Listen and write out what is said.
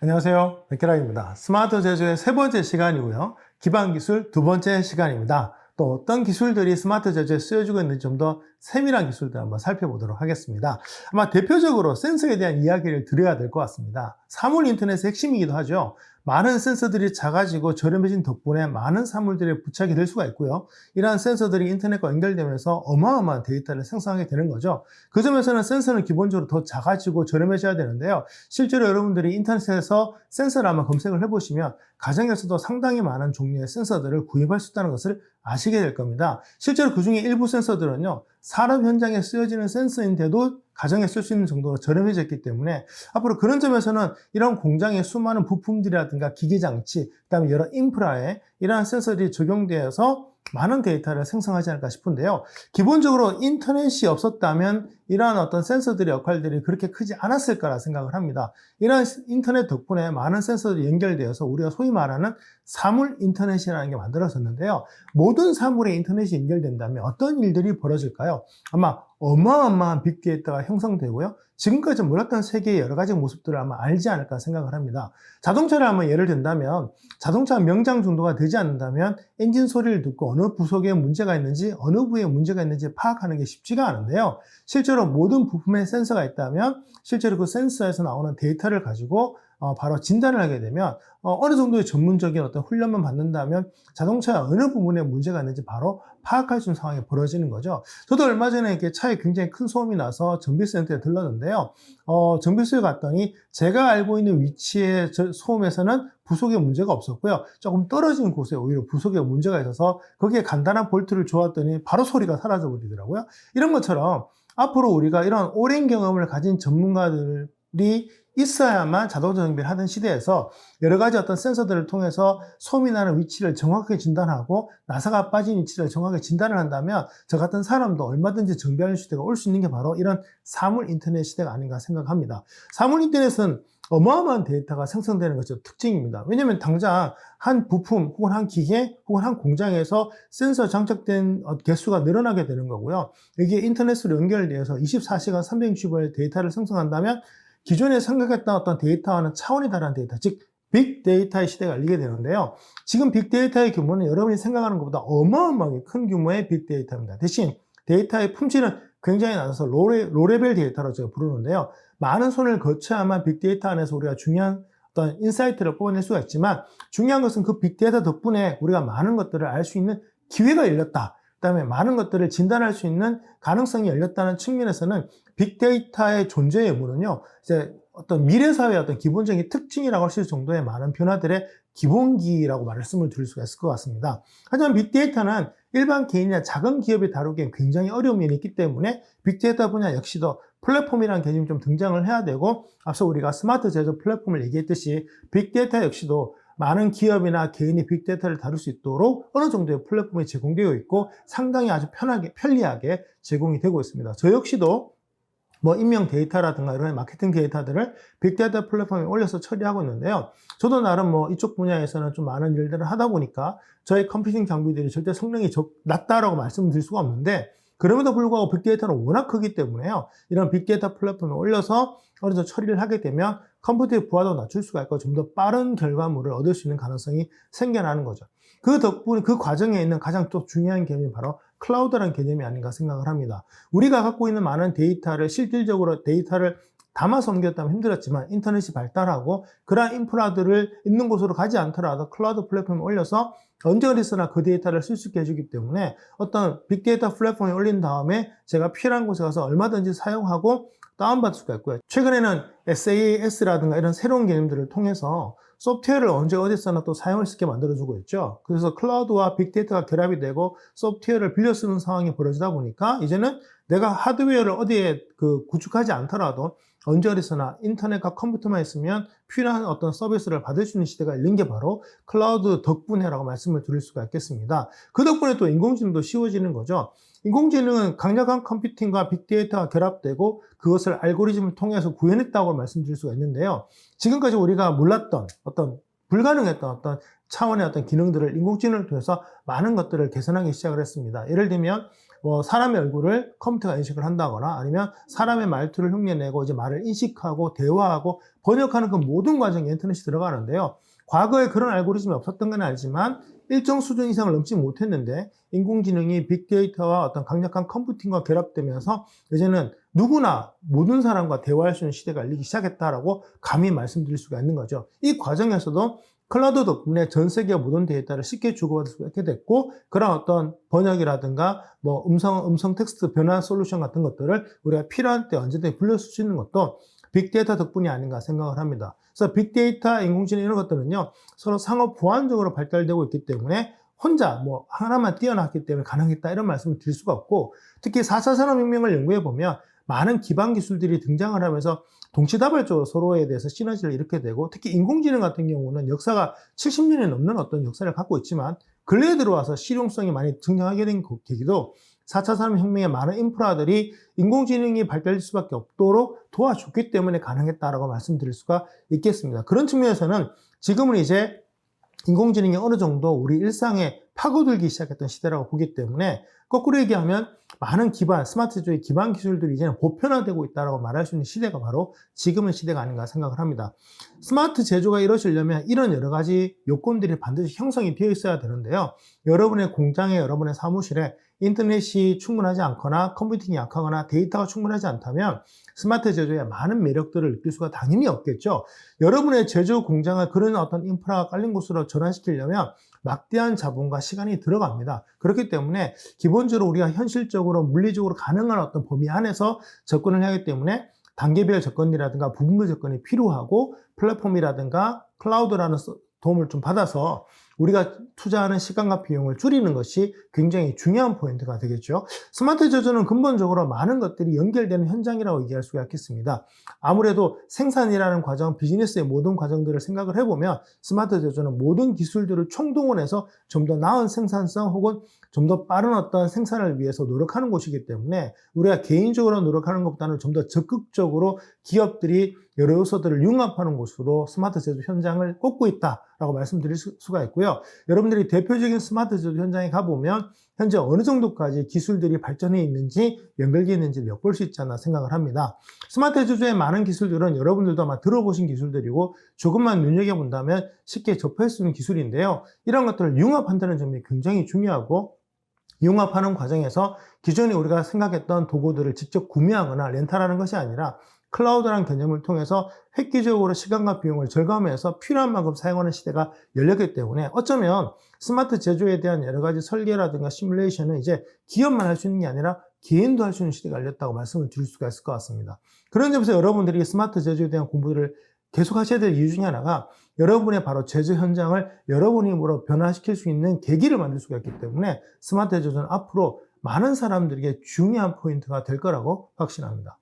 안녕하세요. 백계락입니다. 스마트 제조의 세 번째 시간이고요. 기반 기술 두 번째 시간입니다. 또 어떤 기술들이 스마트 제조에 쓰여지고 있는지 좀 더 세밀한 기술들 한번 살펴보도록 하겠습니다. 아마 대표적으로 센서에 대한 이야기를 드려야 될 것 같습니다. 사물 인터넷의 핵심이기도 하죠. 많은 센서들이 작아지고 저렴해진 덕분에 많은 사물들에 부착이 될 수가 있고요. 이러한 센서들이 인터넷과 연결되면서 어마어마한 데이터를 생성하게 되는 거죠. 그 점에서는 센서는 기본적으로 더 작아지고 저렴해져야 되는데요. 실제로 여러분들이 인터넷에서 센서를 한번 검색을 해보시면 가정에서도 상당히 많은 종류의 센서들을 구입할 수 있다는 것을 아시게 될 겁니다. 실제로 그 중에 일부 센서들은요, 산업 현장에 쓰여지는 센서인데도 가정에 쓸 수 있는 정도로 저렴해졌기 때문에 앞으로 그런 점에서는 이런 공장의 수많은 부품들이라든가 기계장치, 그다음에 여러 인프라에 이러한 센서들이 적용되어서 많은 데이터를 생성하지 않을까 싶은데요. 기본적으로 인터넷이 없었다면 이러한 어떤 센서들의 역할들이 그렇게 크지 않았을 거라 생각을 합니다. 이러한 인터넷 덕분에 많은 센서들이 연결되어서 우리가 소위 말하는 사물 인터넷이라는 게 만들어졌는데요. 모든 사물에 인터넷이 연결된다면 어떤 일들이 벌어질까요? 아마 어마어마한 빅데이터가 형성되고요. 지금까지 몰랐던 세계의 여러 가지 모습들을 아마 알지 않을까 생각을 합니다. 자동차를 한번 예를 든다면 자동차 명장 정도가 되지 않는다면 엔진 소리를 듣고 어느 부속에 문제가 있는지 어느 부위에 문제가 있는지 파악하는 게 쉽지가 않은데요. 실제로 모든 부품에 센서가 있다면 실제로 그 센서에서 나오는 데이터를 가지고 바로 진단을 하게 되면 어느 정도의 전문적인 어떤 훈련만 받는다면 자동차의 어느 부분에 문제가 있는지 바로 파악할 수 있는 상황이 벌어지는 거죠. 저도 얼마 전에 이렇게 차에 굉장히 큰 소음이 나서 정비센터에 들렀는데요. 정비소에 갔더니 제가 알고 있는 위치의 소음에서는 부속에 문제가 없었고요. 조금 떨어진 곳에 오히려 부속에 문제가 있어서 거기에 간단한 볼트를 조았더니 바로 소리가 사라져 버리더라고요. 이런 것처럼 앞으로 우리가 이런 오랜 경험을 가진 전문가들이 있어야만 자동차 정비를 하던 시대에서 여러 가지 어떤 센서들을 통해서 소음이 나는 위치를 정확하게 진단하고 나사가 빠진 위치를 정확하게 진단을 한다면 저 같은 사람도 얼마든지 정비하는 시대가 올 수 있는 게 바로 이런 사물 인터넷 시대가 아닌가 생각합니다. 사물 인터넷은 어마어마한 데이터가 생성되는 것이 특징입니다. 왜냐하면 당장 한 부품 혹은 한 기계 혹은 한 공장에서 센서 장착된 개수가 늘어나게 되는 거고요. 이게 인터넷으로 연결되어서 24시간 365일 데이터를 생성한다면 기존에 생각했던 어떤 데이터와는 차원이 다른 데이터, 즉 빅데이터의 시대가 열리게 되는데요. 지금 빅데이터의 규모는 여러분이 생각하는 것보다 어마어마하게 큰 규모의 빅데이터입니다. 대신 데이터의 품질은 굉장히 낮아서 로레벨 데이터라고 제가 부르는데요. 많은 손을 거쳐야만 빅데이터 안에서 우리가 중요한 어떤 인사이트를 뽑아낼 수가 있지만 중요한 것은 그 빅데이터 덕분에 우리가 많은 것들을 알 수 있는 기회가 열렸다. 그다음에 많은 것들을 진단할 수 있는 가능성이 열렸다는 측면에서는 빅데이터의 존재의 의무는요, 이제 어떤 미래 사회의 어떤 기본적인 특징이라고 할 수 있을 정도의 많은 변화들의 기본기라고 말씀을 드릴 수가 있을 것 같습니다. 하지만 빅데이터는 일반 개인이나 작은 기업이 다루기엔 굉장히 어려운 면이 있기 때문에 빅데이터 분야 역시도 플랫폼이라는 개념이 좀 등장을 해야 되고, 앞서 우리가 스마트 제조 플랫폼을 얘기했듯이 빅데이터 역시도 많은 기업이나 개인이 빅데이터를 다룰 수 있도록 어느 정도의 플랫폼이 제공되어 있고 상당히 아주 편리하게 제공이 되고 있습니다. 저 역시도 임명 데이터라든가 이런 마케팅 데이터들을 빅데이터 플랫폼에 올려서 처리하고 있는데요. 저도 나름 이쪽 분야에서는 좀 많은 일들을 하다 보니까 저의 컴퓨팅 장비들이 절대 성능이 낮다라고 말씀드릴 수가 없는데, 그럼에도 불구하고 빅데이터는 워낙 크기 때문에요. 이런 빅데이터 플랫폼에 올려서 어느 정도 처리를 하게 되면 컴퓨터의 부하도 낮출 수가 있고 좀 더 빠른 결과물을 얻을 수 있는 가능성이 생겨나는 거죠. 그 덕분에 그 과정에 있는 가장 또 중요한 개념이 바로 클라우드라는 개념이 아닌가 생각을 합니다. 우리가 갖고 있는 많은 데이터를 실질적으로 데이터를 담아서 옮겼다면 힘들었지만 인터넷이 발달하고 그러한 인프라들을 있는 곳으로 가지 않더라도 클라우드 플랫폼에 올려서 언제 어디서나 그 데이터를 쓸 수 있게 해주기 때문에 어떤 빅데이터 플랫폼에 올린 다음에 제가 필요한 곳에 가서 얼마든지 사용하고 다운받을 수가 있고요. 최근에는 SaaS라든가 이런 새로운 개념들을 통해서 소프트웨어를 언제 어디서나 또 사용할 수 있게 만들어주고 있죠. 그래서 클라우드와 빅데이터가 결합이 되고 소프트웨어를 빌려 쓰는 상황이 벌어지다 보니까 이제는 내가 하드웨어를 어디에 구축하지 않더라도 언제 어디서나 인터넷과 컴퓨터만 있으면 필요한 어떤 서비스를 받을 수 있는 시대가 열린 게 바로 클라우드 덕분에라고 말씀을 드릴 수가 있겠습니다. 그 덕분에 또 인공지능도 쉬워지는 거죠. 인공지능은 강력한 컴퓨팅과 빅데이터가 결합되고 그것을 알고리즘을 통해서 구현했다고 말씀드릴 수가 있는데요. 지금까지 우리가 몰랐던 불가능했던 어떤 차원의 어떤 기능들을 인공지능을 통해서 많은 것들을 개선하기 시작을 했습니다. 예를 들면 사람의 얼굴을 컴퓨터가 인식을 한다거나 아니면 사람의 말투를 흉내내고 이제 말을 인식하고 대화하고 번역하는 그 모든 과정에 인터넷이 들어가는데요. 과거에 그런 알고리즘이 없었던 건 알지만 일정 수준 이상을 넘지 못했는데 인공지능이 빅데이터와 어떤 강력한 컴퓨팅과 결합되면서 이제는 누구나 모든 사람과 대화할 수 있는 시대가 열리기 시작했다라고 감히 말씀드릴 수가 있는 거죠. 이 과정에서도 클라우드 덕분에 전 세계 모든 데이터를 쉽게 주고받을 수가 있게 됐고 그런 어떤 번역이라든가 음성 텍스트 변환 솔루션 같은 것들을 우리가 필요한 때 언제든지 불러쓸 수 있는 것도 빅데이터 덕분이 아닌가 생각을 합니다. 그래서 빅데이터, 인공지능 이런 것들은요, 서로 상호 보완적으로 발달되고 있기 때문에 혼자 하나만 뛰어났기 때문에 가능했다 이런 말씀을 드릴 수가 없고 특히 4차 산업혁명을 연구해 보면 많은 기반 기술들이 등장을 하면서 동시다발적으로 서로에 대해서 시너지를 일으키게 되고 특히 인공지능 같은 경우는 역사가 70년이 넘는 어떤 역사를 갖고 있지만 근래에 들어와서 실용성이 많이 등장하게 된 계기도 4차 산업혁명의 많은 인프라들이 인공지능이 발달될 수밖에 없도록 도와줬기 때문에 가능했다라고 말씀드릴 수가 있겠습니다. 그런 측면에서는 지금은 이제 인공지능이 어느 정도 우리 일상에 파고들기 시작했던 시대라고 보기 때문에 거꾸로 얘기하면 많은 스마트 제조의 기반 기술들이 이제는 보편화되고 있다고 말할 수 있는 시대가 바로 지금의 시대가 아닌가 생각을 합니다. 스마트 제조가 이루어지려면 이런 여러 가지 요건들이 반드시 형성이 되어 있어야 되는데요. 여러분의 공장에 여러분의 사무실에 인터넷이 충분하지 않거나 컴퓨팅이 약하거나 데이터가 충분하지 않다면 스마트 제조의 많은 매력들을 느낄 수가 당연히 없겠죠. 여러분의 제조 공장을 그런 어떤 인프라가 깔린 곳으로 전환시키려면 막대한 자본과 시간이 들어갑니다. 그렇기 때문에 기본적으로 우리가 현실적으로 물리적으로 가능한 어떤 범위 안에서 접근을 하기 때문에 단계별 접근이라든가 부분별 접근이 필요하고 플랫폼이라든가 클라우드라는 도움을 좀 받아서 우리가 투자하는 시간과 비용을 줄이는 것이 굉장히 중요한 포인트가 되겠죠. 스마트 제조는 근본적으로 많은 것들이 연결되는 현장이라고 얘기할 수가 있겠습니다. 아무래도 생산이라는 과정, 비즈니스의 모든 과정들을 생각을 해보면 스마트 제조는 모든 기술들을 총동원해서 좀 더 나은 생산성 혹은 좀 더 빠른 어떤 생산을 위해서 노력하는 곳이기 때문에 우리가 개인적으로 노력하는 것보다는 좀 더 적극적으로 기업들이 여러 요소들을 융합하는 곳으로 스마트 제조 현장을 꼽고 있다라고 말씀드릴 수가 있고요. 여러분들이 대표적인 스마트 제조 현장에 가보면 현재 어느 정도까지 기술들이 발전해 있는지 연결되어 있는지를 엿볼 수 있지 않나 생각을 합니다. 스마트 제조의 많은 기술들은 여러분들도 아마 들어보신 기술들이고 조금만 눈여겨본다면 쉽게 접할 수 있는 기술인데요. 이런 것들을 융합한다는 점이 굉장히 중요하고 융합하는 과정에서 기존에 우리가 생각했던 도구들을 직접 구매하거나 렌탈하는 것이 아니라 클라우드라는 개념을 통해서 획기적으로 시간과 비용을 절감해서 필요한 만큼 사용하는 시대가 열렸기 때문에 어쩌면 스마트 제조에 대한 여러 가지 설계라든가 시뮬레이션은 이제 기업만 할 수 있는 게 아니라 개인도 할 수 있는 시대가 열렸다고 말씀을 드릴 수가 있을 것 같습니다. 그런 점에서 여러분들이 스마트 제조에 대한 공부를 계속 하셔야 될 이유 중에 하나가 여러분의 바로 제조 현장을 여러분 힘으로 변화시킬 수 있는 계기를 만들 수가 있기 때문에 스마트 제조는 앞으로 많은 사람들에게 중요한 포인트가 될 거라고 확신합니다.